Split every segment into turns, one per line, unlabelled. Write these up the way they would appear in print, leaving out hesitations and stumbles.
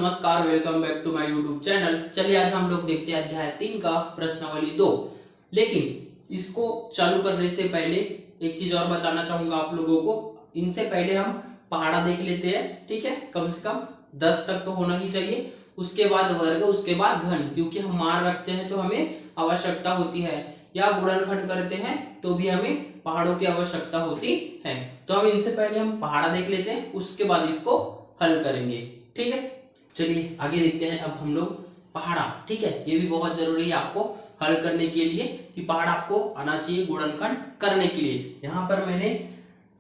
नमस्कार, welcome back to my YouTube channel. चलिए आज हम लोग देखते हैं अध्याय 3 का प्रश्नावली 2। लेकिन इसको चालू करने से पहले एक चीज और बताना चाहूंगा आप लोगों को। इनसे पहले हम पहाड़ा देख लेते हैं, ठीक है। कम से कम 10 तक तो होना ही चाहिए। उसके बाद वर्ग, उसके बाद घन, क्योंकि हम मान रखते हैं तो हमें आवश्यकता होती है, या गुणनखंड करते हैं तो भी हमें पहाड़ों की आवश्यकता होती है। तो हम इनसे पहले हम पहाड़ा देख लेते हैं, उसके बाद इसको हल करेंगे, ठीक है। चलिए आगे देखते हैं अब हम लोग पहाड़ा, ठीक है। ये भी बहुत जरूरी है आपको हल करने के लिए कि पहाड़ा आपको आना चाहिए गुणनखंड करने के लिए। यहाँ पर मैंने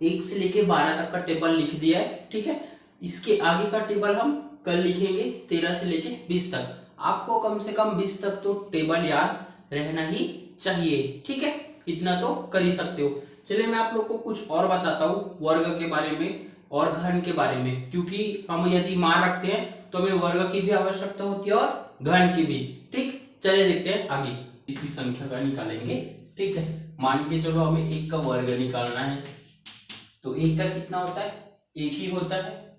1 से लेके 12 तक का टेबल लिख दिया है, ठीक है। इसके आगे का टेबल हम कल लिखेंगे 13 से लेके 20 तक। आपको कम से कम 20 तक तो टेबल याद रहना ही चाहिए, ठीक है। इतना तो कर ही सकते हो। चलिए मैं आप लोग को कुछ और बताता हूँ वर्ग के बारे में और घन के बारे में, क्योंकि हम यदि मान रखते हैं तो हमें वर्ग की भी आवश्यकता होती है और घन की भी, ठीक। चलिए देखते हैं आगे। इसी संख्या का निकालेंगे, ठीक है। मान के चलो हमें 1 का वर्ग निकालना है, तो 1 का कितना होता है? 1 ही होता है।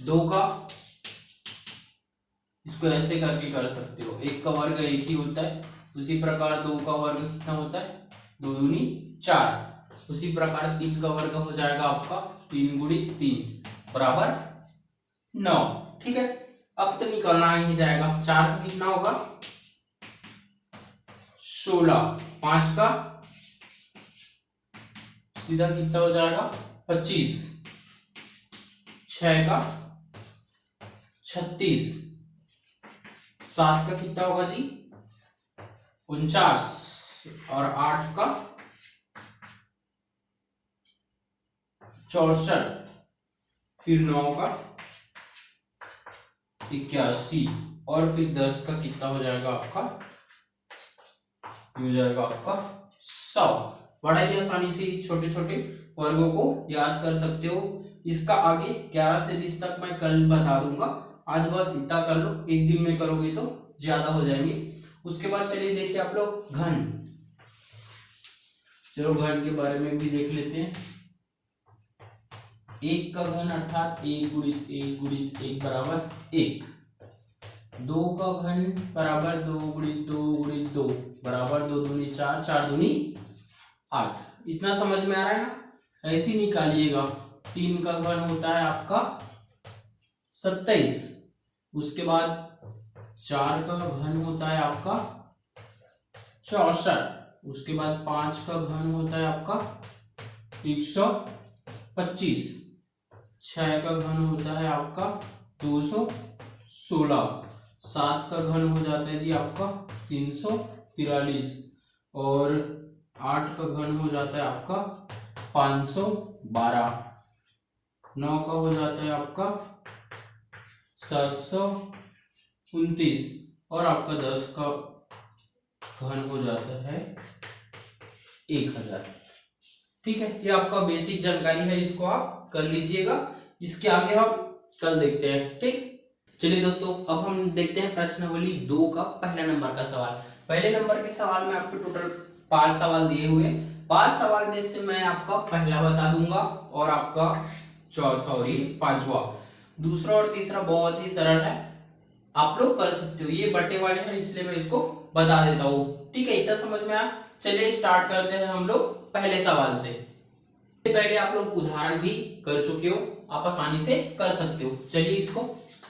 2 का, इसको ऐसे करके कर सकते हो, 1 का वर्ग 1 ही होता है। उसी प्रकार 2 का वर्ग कितना होता है? 2 दूनी 4। उसी प्रकार 3 का वर्ग हो जाएगा आपका 3 गुणी 3 बराबर 9, ठीक है। अब तो निकलना ही जाएगा। 4 का कितना होगा? 16। 5 का सीधा कितना हो जाएगा? 25। 6 का 36। 7 का कितना होगा जी? 49। और 8 का 64। फिर 9 का 81। और फिर 10 का कितना हो जाएगा आपका? हो जाएगा आपका 100। बड़ा ही आसानी से छोटे छोटे वर्गों को याद कर सकते हो। इसका आगे 11 से 20 तक मैं कल बता दूंगा। आज बस इतना कर लो, एक दिन में करोगे तो ज्यादा हो जाएंगे। उसके बाद चलिए देखिए आप लोग घन। चलो घन के बारे में भी देख लेते हैं। 1 का घन अर्थात 1 गुणित 1 गुणित 1 बराबर 1। 2 का घन बराबर 2 गुणित 2 गुणित 2 बराबर 2 दूनी 4, 4 दूनी 8। इतना समझ में आ रहा है ना? ऐसे ही निकालिएगा। 3 का घन होता है आपका 27। उसके बाद 4 का घन होता है आपका 64। उसके बाद 5 का घन होता है आपका 125। 6 का घन होता है आपका 216। 7 का घन हो जाता है जी आपका 343। और 8 का घन हो जाता है आपका 512। 9 का हो जाता है आपका 729। और आपका 10 का घन हो जाता है 1000, ठीक है। ये आपका बेसिक जानकारी है, इसको आप कर लीजिएगा। इसके आगे हम कल देखते हैं, ठीक। चलिए दोस्तों अब हम देखते हैं प्रश्नावली 2 का पहला नंबर का सवाल। पहले नंबर के सवाल में आपको टोटल 5 सवाल दिए हुए। 5 सवाल में से मैं आपका पहला बता दूंगा और आपका चौथा और ये 5वां। दूसरा और तीसरा बहुत ही सरल है, आप लोग कर सकते हो। ये बटे वाले हैं इसलिए मैं इसको बता देता हूँ, ठीक है। इतना समझ में आया? चलिए स्टार्ट करते हैं हम लोग पहले सवाल से। पहले आप लोग उदाहरण भी कर चुके हो, आप आसानी से कर सकते हो। चलिए इसको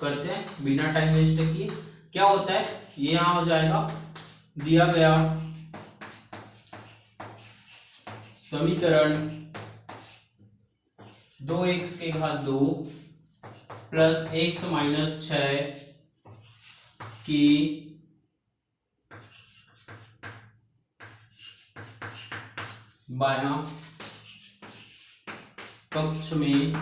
करते हैं बिना टाइम वेस्ट किए। क्या होता है? ये यहां हो जाएगा, दिया गया समीकरण 2x के घात 2 प्लस x माइनस 6 की बायां पक्ष में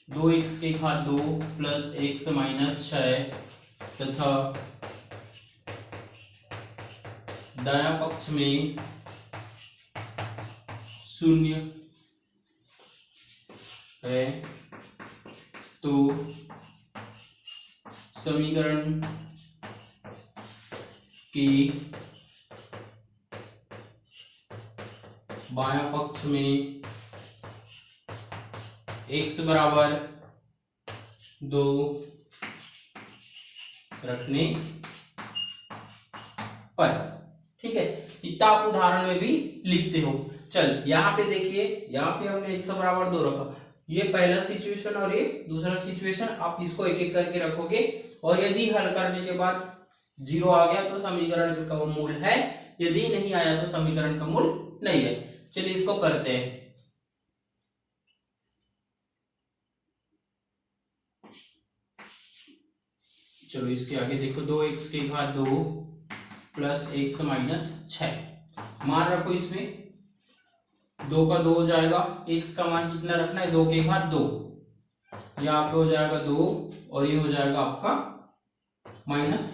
2x के घात 2 प्लस x माइनस 6 तथा दायां पक्ष में 0 है, तो समीकरण के बायां पक्ष में x बराबर 2 रखने पर। ठीक है, इतना आप उदाहरण में भी लिखते हो। चल यहाँ पे देखिए, यहाँ पे हमने x बराबर 2 रखा, ये पहला सिचुएशन और ये दूसरा सिचुएशन। आप इसको एक एक करके रखोगे और यदि हल करने के बाद 0 आ गया तो समीकरण का मूल है, यदि नहीं आया तो समीकरण का मूल नहीं है। चलिए इसको करते हैं। चलो इसके आगे देखो, 2x की घात 2 प्लस x माइनस 6। मान रखो इसमें 2 का 2 हो जाएगा, x का मान कितना रखना है, 2 की घात 2, यहाँ पे हो जाएगा 2 और ये हो जाएगा आपका माइनस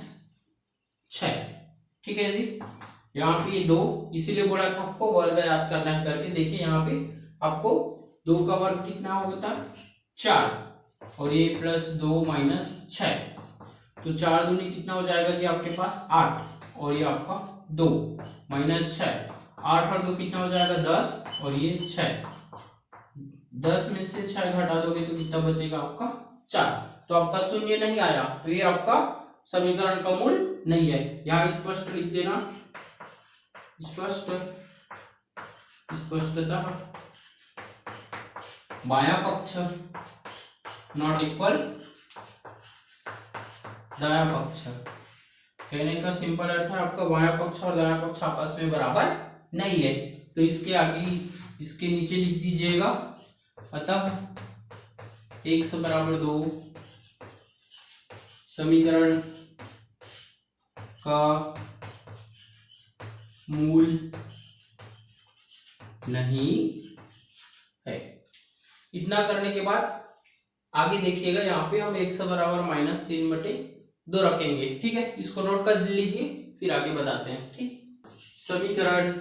6। ठीक है जी, यहाँ पे ये 2 इसीलिए बोला था आपको वर्ग याद करना है करके। देखिए यहाँ पे आपको 2 का वर्ग कितना होगा, 4 और ये प्लस 2 माइनस 6, तो 4 दूनी कितना हो जाएगा जी आपके पास 8 और ये आपका 2 माइनस 6, 8 और 2 कितना हो जाएगा 10 और ये 6, 10 में से 6 घटा दोगे तो कितना बचेगा आपका 4। तो आपका शून्य नहीं आया, तो ये आपका समीकरण का मूल नहीं है। यहाँ स्पष्ट लिख देना, स्पष्टतः बायां पक्ष नॉट इक्वल दायां पक्ष। कहने का सिंपल अर्थ है आपका बायां पक्ष और दायां पक्ष आपस में बराबर नहीं है। तो इसके आगे इसके नीचे लिख दीजिएगा, अतः x बराबर 2 समीकरण का मूल नहीं है। इतना करने के बाद आगे देखिएगा, यहाँ पे हम x बराबर माइनस 3/2 रखेंगे। ठीक है, इसको नोट कर लीजिए, फिर आगे बताते हैं। ठीक, समीकरण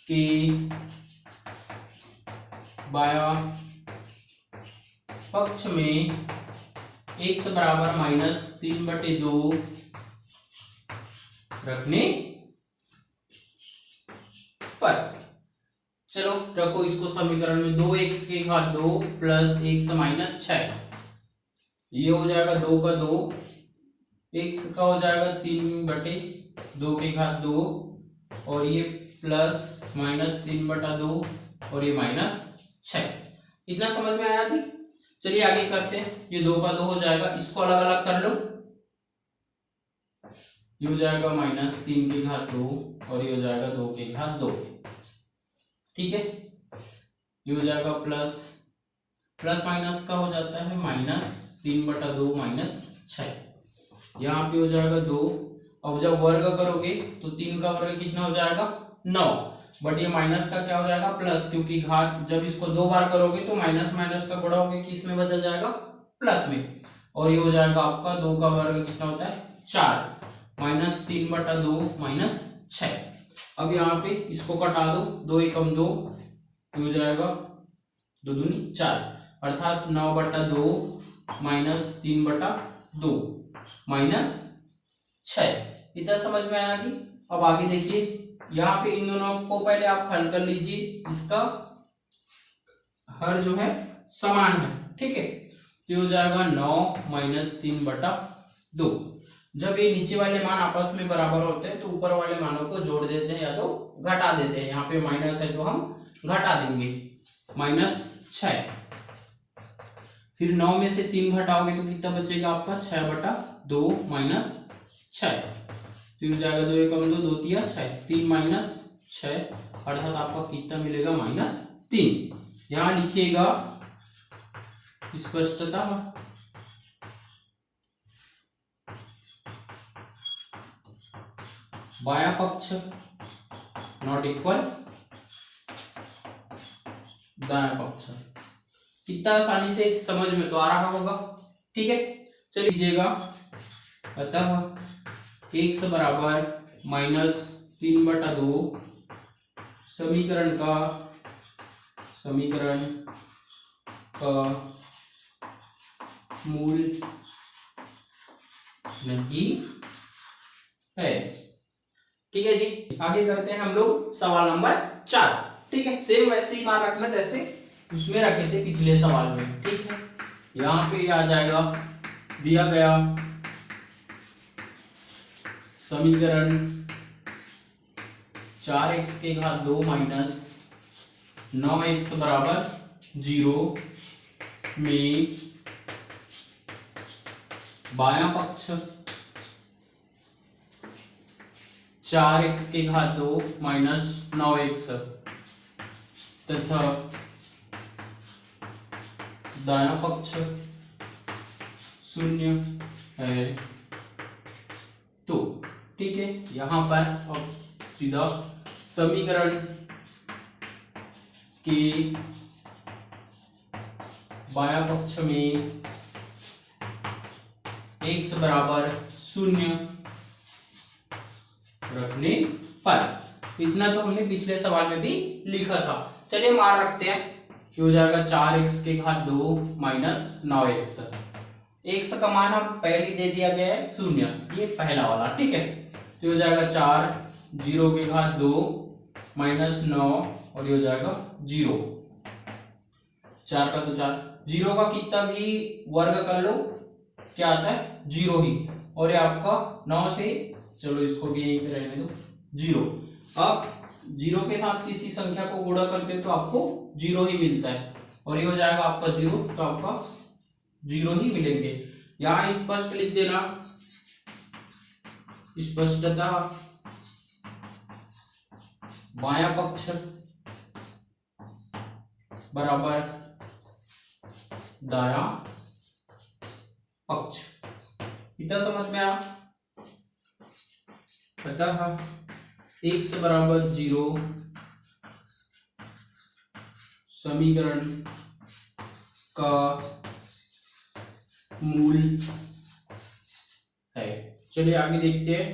के बायां पक्ष में x बराबर माइनस 3/2 रखने पर। चलो रखो इसको समीकरण में, 2x की घात 2 प्लस x माइनस 6, ये हो जाएगा 2 का 2, x का हो जाएगा 3/2 की घात 2 और ये प्लस माइनस 3/2 और ये माइनस 6। इतना समझ में आया जी। चलिए आगे करते हैं, ये 2 का 2 हो जाएगा, इसको अलग अलग कर लो, ये हो जाएगा माइनस 3 की घात 2 और ये हो जाएगा 2 की घात 2। ठीक है, ये हो जाएगा प्लस माइनस का हो जाता है माइनस 3/2 माइनस 6, यहाँ पे हो जाएगा 2। अब जब वर्ग करोगे तो 3 का वर्ग कितना हो जाएगा 9, बट ये माइनस का क्या हो जाएगा प्लस, क्योंकि घात जब इसको 2 बार करोगे तो माइनस माइनस का गुणा होकर किस में बदल जाएगा, प्लस में। और ये हो जाएगा आपका 2 का वर्ग कितना होता है 4, माइनस 3/2 माइनस 6। अब यहाँ पे इसको कटा दो, 2 एकम 2, हो जाएगा 2 दूनी 4, अर्थात 9/2 माइनस 3/2 माइनस 6। इतना समझ में आया जी। अब आगे देखिए, यहाँ पे इन दोनों को पहले आप हल कर लीजिए, इसका हर जो है समान है। ठीक है, तो हो जाएगा 9 माइनस 3/2। जब ये नीचे वाले मान आपस में बराबर होते हैं तो ऊपर वाले मानों को जोड़ देते हैं या तो घटा देते हैं। यहाँ पे माइनस है तो हम घटा देंगे, माइनस 6। फिर 9 में से 3 घटाओगे तो कितना बचेगा आपका 6/2 माइनस 6, तो हो जाएगा 2 एकम 2, 2 तिया 6, 3 माइनस 6, अर्थात आपका कितना मिलेगा -3। यहाँ लिखिएगा स्पष्टतः बायां पक्ष नॉट इक्वल दायां पक्ष। इतना आसानी से समझ में तो आ रहा होगा। ठीक है, चलिएगा, अतः x बराबर माइनस 3/2 समीकरण का मूल नहीं है। ठीक है जी, आगे करते हैं हम लोग सवाल नंबर 4। ठीक है, सेम वैसे ही मान रखना जैसे उसमें रखे थे पिछले सवाल में। ठीक है, यहाँ पे आ जाएगा दिया गया समीकरण 4x के घात 2 माइनस 9x बराबर 0 में बायां पक्ष 4x के घात 2 माइनस 9x तथा दायां पक्ष 0 है। तो ठीक है, यहां पर अब सीधा समीकरण के बायां पक्ष में x बराबर 0 रखने पर, इतना तो हमने पिछले सवाल में भी लिखा था। चलिए मान रखते हैं, हो जाएगा 4x के घात 2 माइनस 9x। x का मान हम पहले ही दे दिया गया है 0, ये पहला वाला, ठीक है। तो हो जाएगा 4 0 के घात 2 माइनस 9 और ये हो जाएगा 0, 4 का तो 4, 0 का कितना भी वर्ग कर लो क्या आता है 0 ही, और ये आपका 9 से, चलो इसको भी यहीं पे रहने दो 0। अब 0 के साथ किसी संख्या को गुणा करते तो आपको 0 ही मिलता है, और ये हो जाएगा आपका 0, तो आपका 0 ही मिलेंगे। यहां स्पष्ट लिख देना, स्पष्टता बायां पक्ष बराबर दायां पक्ष, इतना समझ में आया। अतः x बराबर 0 समीकरण का मूल है। चलिए आगे देखते हैं।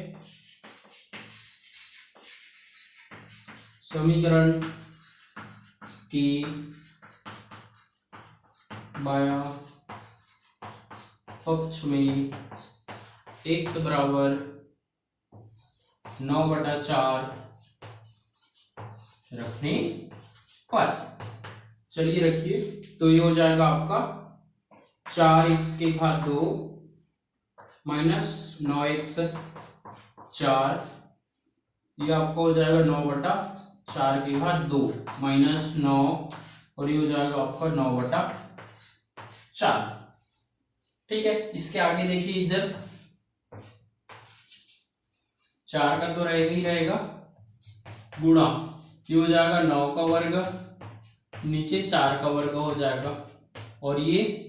समीकरण की बायां पक्ष में x बराबर 9/4 रखने पर, चलिए रखिए, तो ये हो जाएगा आपका 4x के घात 2 माइनस 9x 4, ये आपका हो जाएगा 9/4 के घात 2 माइनस 9, और ये हो जाएगा आपका 9/4, ठीक है। इसके आगे देखिए, इधर 4 का तो रहेगा ही रहेगा, गुणा ये हो जाएगा 9 का वर्ग, नीचे 4 का वर्ग हो जाएगा, और ये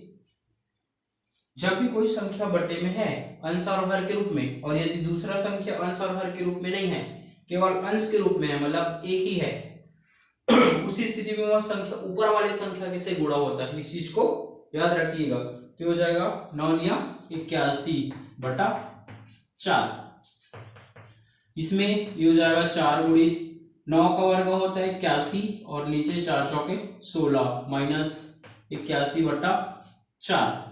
जब भी कोई संख्या बटे में है अंश और हर के रूप में, और यदि दूसरा संख्या अंश और हर के रूप में नहीं है, केवल अंश के रूप में है, मतलब एक ही है, उसी स्थिति में वह संख्या ऊपर वाली संख्या से गुणा होता है। इस चीज को याद रखिएगा। तो हो जाएगा 9 × 81/4, इसमें ये हो जाएगा 4 × 9 का वर्ग होता है 81, और नीचे 4 चौके 16 माइनस 81/4।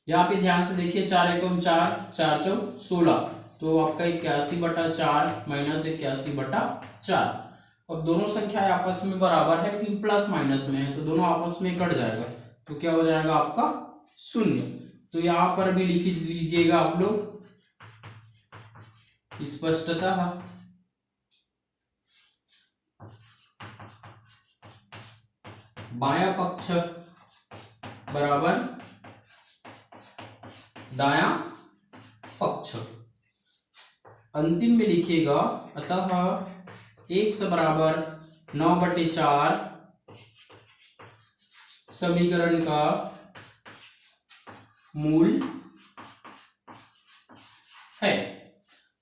यहाँ पे ध्यान से देखिए, 4 × 4 4 चौक 16, तो आपका 81/4 माइनस 81/4। अब दोनों संख्याएं आपस में बराबर है लेकिन प्लस माइनस में है, तो दोनों आपस में कट जाएगा, तो क्या हो जाएगा आपका 0। तो यहां पर भी लिख लीजिएगा आप लोग, स्पष्टता बायां पक्ष बराबर दायां पक्ष। अंतिम में लिखिएगा, अतः x बराबर 9/4 समीकरण का मूल है।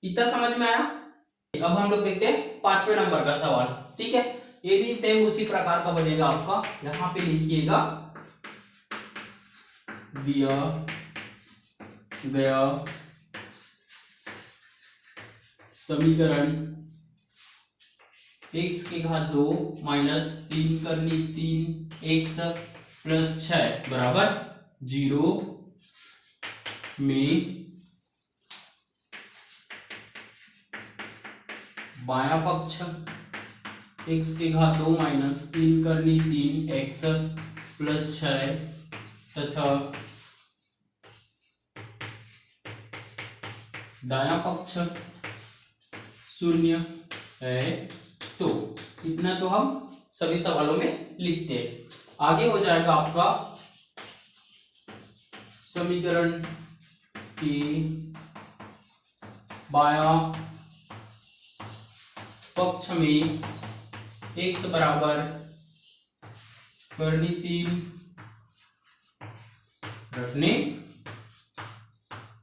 इतना समझ में आया। अब हम लोग देखते हैं 5वें नंबर का सवाल, ठीक है। ये भी सेम उसी प्रकार का बनेगा आपका। यहां पे लिखिएगा, दिया गया समीकरण x के घात 2 माइनस 3 करनी 3x प्लस 6 बराबर 0 में बायां पक्ष x के घात 2 माइनस 3 करनी 3x प्लस 6 तथा दायां पक्ष शून्य है तो इतना तो हम सभी सवालों में लिखते हैं। आगे हो जाएगा आपका समीकरण की बायां पक्ष में x बराबर करनी 3 रखने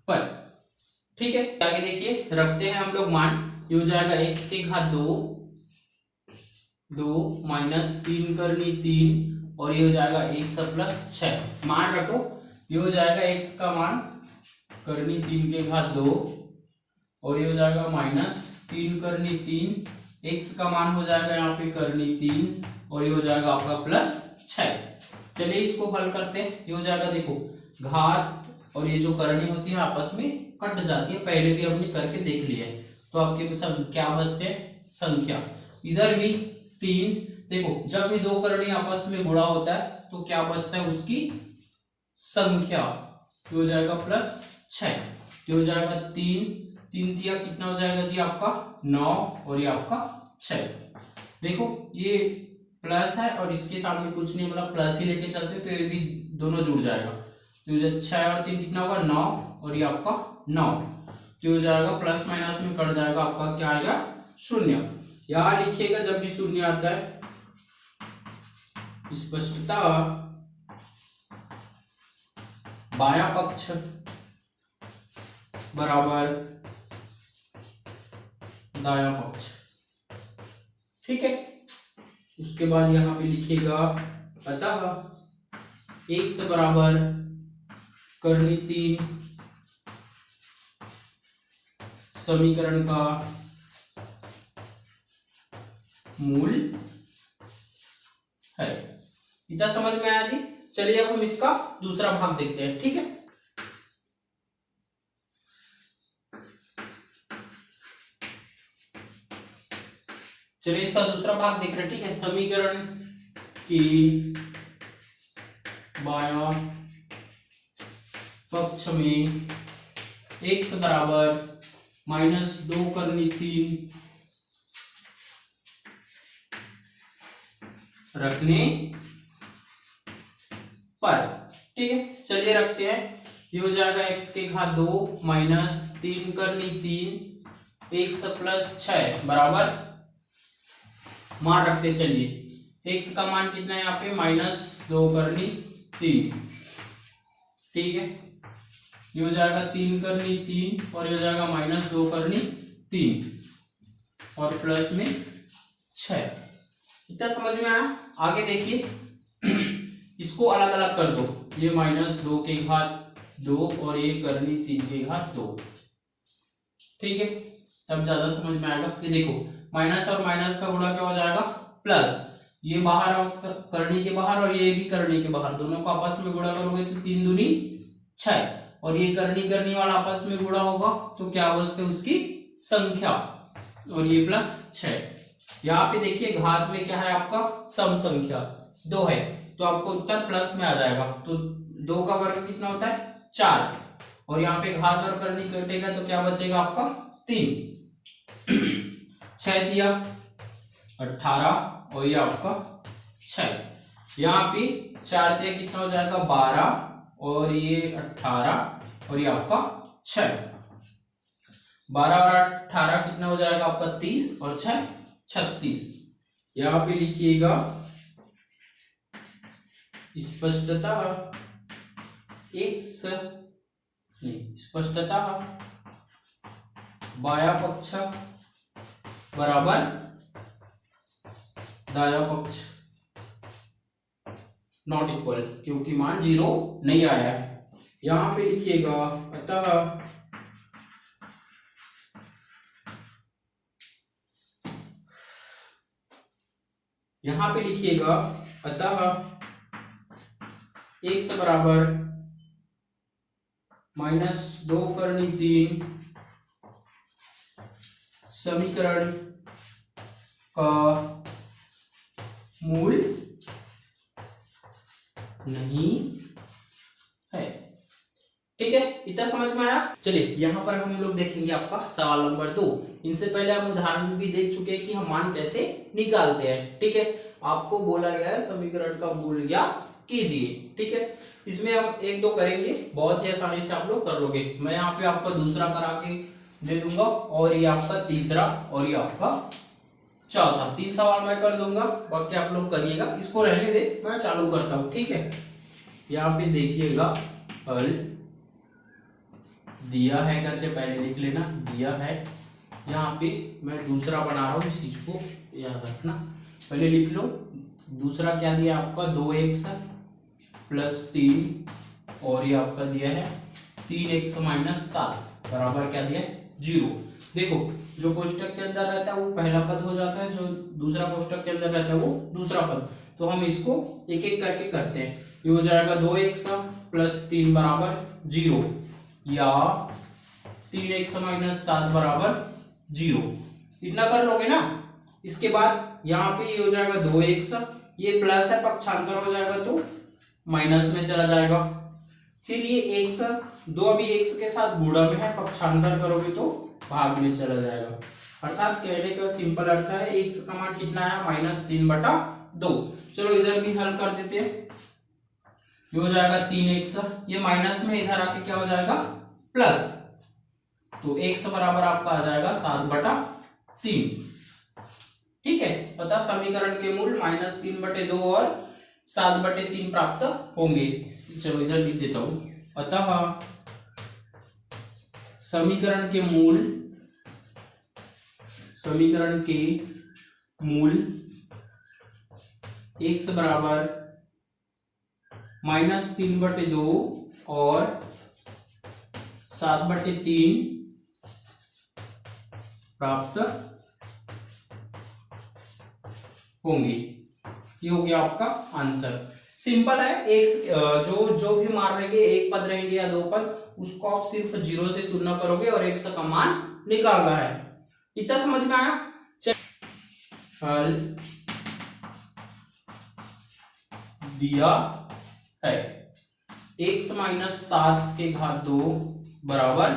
पर। ठीक है, आगे देखिए रखते हैं हम लोग मान। ये हो जाएगा x के घात 2 माइनस 3 करनी 3 और ये हो जाएगा x प्लस 6 मान रखो। ये हो जाएगा x का मान करनी 3 के घात 2 और ये हो जाएगा माइनस 3 करनी 3, x का मान हो जाएगा यहाँ पे करनी 3 और ये हो जाएगा आपका प्लस 6। चलिए इसको हल करते हैं। ये हो जाएगा देखो घात और ये जो करनी होती है आपस में कट जाती है, पहले भी हमने करके देख लिया है। तो आपके सब क्या बचते हैं संख्या, इधर भी 3। देखो जब भी दो करनी आपस में गुणा होता है तो क्या बचता है उसकी संख्या, ये हो जाएगा प्लस 6। ये हो जाएगा 3 दिया कितना हो जाएगा जी आपका 9 और ये आपका 6। देखो ये प्लस है और इसके सामने कुछ नहीं, मतलब प्लस ही लेके चलते तो ये भी दोनों जुड़ जाएगा। तो 6 और 3 कितना होगा 9 और ये आपका 9। तो हो जाएगा प्लस माइनस में कट जाएगा, आपका क्या आएगा 0। यहां लिखिएगा जब भी 0 आता है स्पष्टता बायां पक्ष बराबर दायां पक्ष। ठीक है, उसके बाद यहां पे लिखिएगा अतः x बराबर करनी 3 समीकरण का मूल है। इतना समझ में आया जी। चलिए अब हम इसका दूसरा भाग देखते हैं। ठीक है, चलिए इसका दूसरा भाग देख रहे हैं। ठीक है, समीकरण की बायां पक्ष में x बराबर -2 करनी 3 रखने पर। ठीक है, चलिए रखते हैं। ये हो जाएगा x के घात 2 माइनस 3 करनी 3 x प्लस 6 बराबर मान रखते। चलिए x का मान कितना है यहाँ पे -2 करनी 3। ठीक है, ये हो जाएगा 3 करनी 3 और ये हो जाएगा -2 करनी 3 और प्लस में 6। इतना समझ में आया। आगे देखिए इसको अलग अलग कर दो, ये -2 के घात 2 और ये करनी 3 के घात 2। ठीक है, तब ज्यादा समझ में आएगा। ये देखो माइनस और माइनस का गुणा क्या हो जाएगा प्लस, ये बाहर और करनी के बाहर और ये भी करनी के बाहर, दोनों को आपस में गुणा करोगे तो 3 दूनी 6 और ये करनी वाला आपस में गुणा होगा तो क्या बचते उसकी संख्या और ये प्लस 6। यहाँ पे देखिए घात में क्या है आपका सम संख्या 2 है तो आपको उत्तर प्लस में आ जाएगा। तो 2 का वर्ग कितना होता है 4 और यहाँ पे घात और करनी कटेगा तो क्या बचेगा आपका 3। 6 दिया 18 और ये आपका 6। यहाँ पे 4 दिया कितना हो जाएगा 12 और ये 18 और ये आपका 6। 12 और 18 कितना हो जाएगा आपका 30 और 6 36। यहाँ पे लिखिएगा स्पष्टता स्पष्टता बायां पक्ष बराबर दायां पक्ष नॉट इक्वल, क्योंकि मान 0 नहीं आया है। यहां पे लिखिएगा अतः यहां पे लिखिएगा अतः x बराबर -2 करनी 3 समीकरण का मूल नहीं है। ठीक है, इतना समझ में आया। चलिए यहाँ पर हम लोग देखेंगे आपका सवाल नंबर 2। इनसे पहले हम उदाहरण भी देख चुके हैं कि हम मान कैसे निकालते हैं। ठीक है, आपको बोला गया है समीकरण का मूल ज्ञात कीजिए। ठीक है, इसमें हम 1-2 करेंगे, बहुत ही आसानी से आप लोग कर लोगे। मैं यहाँ पे आपका दूसरा करा के दे दूंगा और ये आपका तीसरा और ये आपका चौथा। 3 सवाल मैं कर दूंगा, बाकी आप लोग करिएगा। इसको रहने दे, मैं चालू करता हूँ। ठीक है, यहाँ पे देखिएगा हल दिया है करके पहले लिख लेना, दिया है। यहाँ पे मैं दूसरा बना रहा हूँ, इस चीज को याद रखना, पहले लिख लो। दूसरा क्या दिया आपका 2x प्लस 3 और ये आपका दिया है 3x माइनस 7 बराबर क्या दिया है 0। देखो जो कोष्टक के अंदर रहता है वो पहला पद हो जाता है, जो दूसरा कोष्टक के अंदर रहता है वो दूसरा पद। तो हम इसको एक एक करके करते हैं। ये हो जाएगा 2x प्लस 3 बराबर 0 या 3x माइनस 7 बराबर 0। इतना कर लोगे ना। इसके बाद यहाँ पे ये हो जाएगा 2x, ये प्लस है पक्षांतर हो जाएगा तो माइनस में चला जाएगा। फिर ये x, 2 अभी x के साथ गुणा में है, पक्षांतर करोगे तो भाग में चला जाएगा। अर्थात कहने का सिंपल अर्थ है x का मान कितना है -3/2। चलो इधर भी हल कर देते हैं। ये हो जाएगा 3x, ये माइनस में इधर आके क्या हो जाएगा प्लस, तो x बराबर आपका आ जाएगा 7/3। ठीक है, अतः समीकरण के मूल -3/2 और 7/3 प्राप्त होंगे। चलो इधर लिख देता हूं। अतः समीकरण के मूल x बराबर -3/2 और 7/3 प्राप्त होंगे। ये हो गया आपका आंसर। सिंपल है। एक जो भी मान रहेंगे, एक पद रहेंगे या 2 पद, उसको आप सिर्फ 0 से तुलना करोगे और x का मान निकालना है। इतना समझ में आया। हल दिया है x माइनस 7 के घात 2 बराबर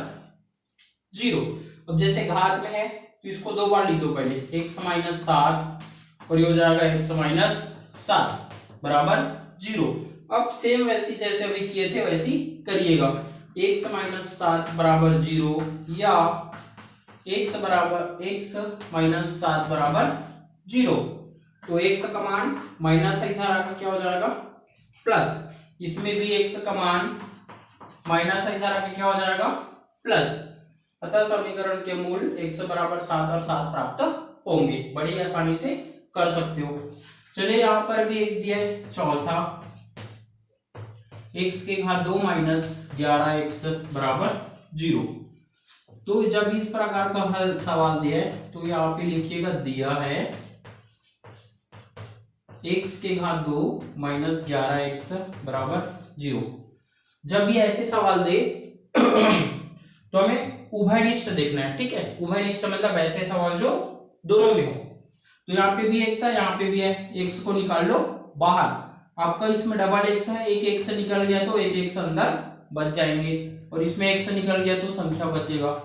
0। अब जैसे घात में है तो इसको 2 बार लिख दो। पहले x माइनस 7 और ये हो जाएगा x माइनस 7 बराबर 0। अब सेम वैसी जैसे अभी किए थे वैसी करिएगा। x माइनस 7 बराबर 0 या x माइनस 7 बराबर 0। तो x का मान माइनस इधर आकर क्या हो जाएगा प्लस, इसमें भी x का मान माइनस इधर आकर क्या हो जाएगा प्लस। अतः समीकरण के मूल x बराबर 7 और 7 प्राप्त होंगे। बड़ी आसानी से कर सकते हो। चलिए यहाँ पर भी एक दिया है चौथा, x के घात 2 माइनस 11x बराबर 0। तो जब इस प्रकार का हल सवाल दिया है तो यहाँ पे लिखिएगा दिया है x के घात 2 माइनस 11x बराबर 0। जब भी ऐसे सवाल दे तो हमें उभयनिष्ठ देखना है। ठीक है, उभयनिष्ठ मतलब ऐसे सवाल जो दोनों में हो। तो यहाँ पे भी x है, यहाँ पे भी है, x को निकाल लो बाहर। आपका इसमें डबल x है, एक x निकल गया तो एक x अंदर बच जाएंगे और इसमें x निकल गया तो संख्या बचेगा।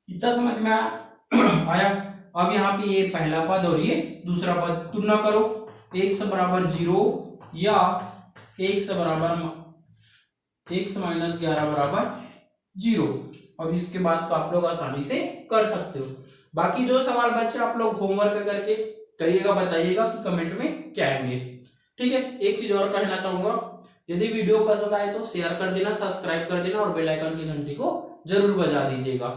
इतना समझ में आया। अब यहाँ पे ये पहला पद और ये दूसरा पद तुलना करो। x बराबर 0 या x माइनस 11 बराबर 0। अब इसके बाद तो आप लोग आसानी से कर सकते हो। बाकी जो सवाल बचे आप लोग होमवर्क करके करिएगा, बताइएगा कि कमेंट में क्या आएंगे। ठीक है, एक चीज और कहना चाहूंगा, यदि वीडियो पसंद आए तो शेयर कर देना, सब्सक्राइब कर देना और बेल आइकन की घंटी को जरूर बजा दीजिएगा।